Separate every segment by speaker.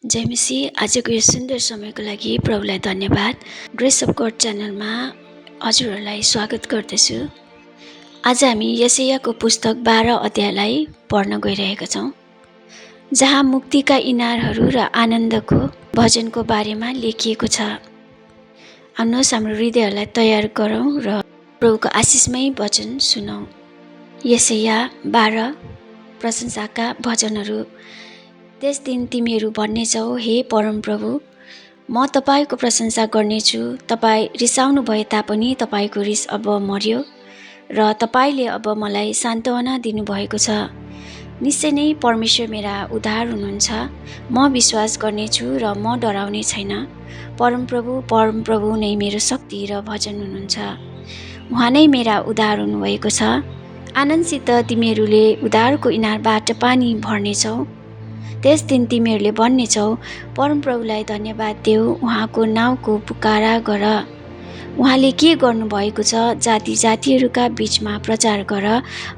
Speaker 1: जय मसीह। आजको यो सुन्दर समयको लागि प्रभुलाई धन्यवाद। ग्रेस अफ गड च्यानलमा हजुरहरूलाई स्वागत गर्दछु। आज हामी यशायाको पुस्तक 12 अध्यायलाई पढ्न गइरहेका छौँ, जहाँ मुक्तिका इनारहरू र आनन्दको भजनको बारेमा लेखिएको छ। आउनुहोस् हाम्रो हृदयहरूलाई तयार गरौँ र प्रभुको आशिषमय वचन सुनौँ। यशाया 12 प्रशंसाका भजनहरू। त्यस दिन तिमीहरू भन्नेछौ, हे परमप्रभु, म तपाईँको प्रशंसा गर्नेछु। तपाईँ रिसाउनु भए तापनि तपाईँको रिस अब मर्यो र तपाईँले अब मलाई सान्त्वना दिनुभएको छ। निश्चय नै परमेश्वर मेरा उद्धार हुनुहुन्छ। म विश्वास गर्नेछु र म डराउने छैन। परमप्रभु नै मेरो शक्ति र भजन हुनुहुन्छ। उहाँ नै मेरा उद्धार हुनुभएको छ। आनन्दसित तिमीहरूले उद्धारको इनारबाट पानी भर्नेछौ। त्यस दिन तिमीहरूले भन्नेछौ, परमप्रभुलाई धन्यवाद देऊ, उहाँको नाउँको पुकारा गर। उहाँले के गर्नुभएको छ जाति जातिहरूका बीचमा प्रचार गर,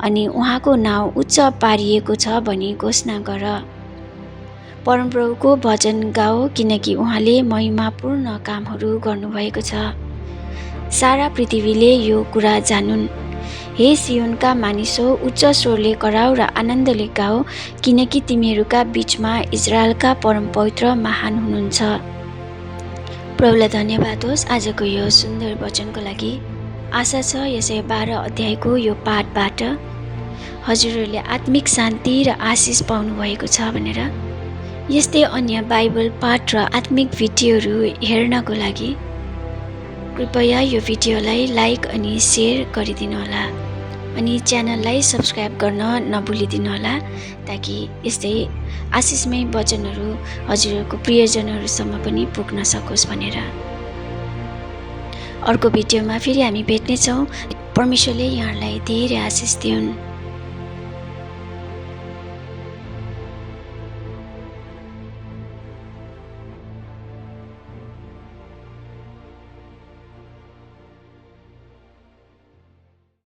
Speaker 1: अनि उहाँको नाउँ उच्च पारिएको छ भनी घोषणा गर। परमप्रभुको भजन गाओ, किनकि उहाँले महिमापूर्ण कामहरू गर्नुभएको छ। सारा पृथ्वीले यो कुरा जानुन्। हे सियोनका मानिसो, उच्च स्वरले कराऊ र आनन्दले गाओ, किनकि तिमीहरूका बीचमा इजरायलका परम पवित्र महान हुनुहुन्छ। प्रभुलाई धन्यवाद होस् आजको यो सुन्दर वचनको लागि। आशा छ यशाया 12 अध्यायको यो पाठबाट हजुरहरूले आत्मिक शान्ति र आशिष पाउनु भएको छ भनेर। यस्तै अन्य बाइबल पाठ र आत्मिक भिडियोहरू हेर्नको लागि कृपया यो भिडियोलाई लाइक अनि सेयर गरिदिनुहोला, अनि च्यानललाई सब्स्क्राइब गर्न नभुलिदिनुहोला, ताकि यस्तै आशिषमय वचनहरू हजुरहरूको प्रियजनहरूसम्म पनि पुग्न सकोस् भनेर। अर्को भिडियोमा फेरि हामी भेट्नेछौँ। परमेश्वरले यहाँलाई धेरै आशिष दिउन्।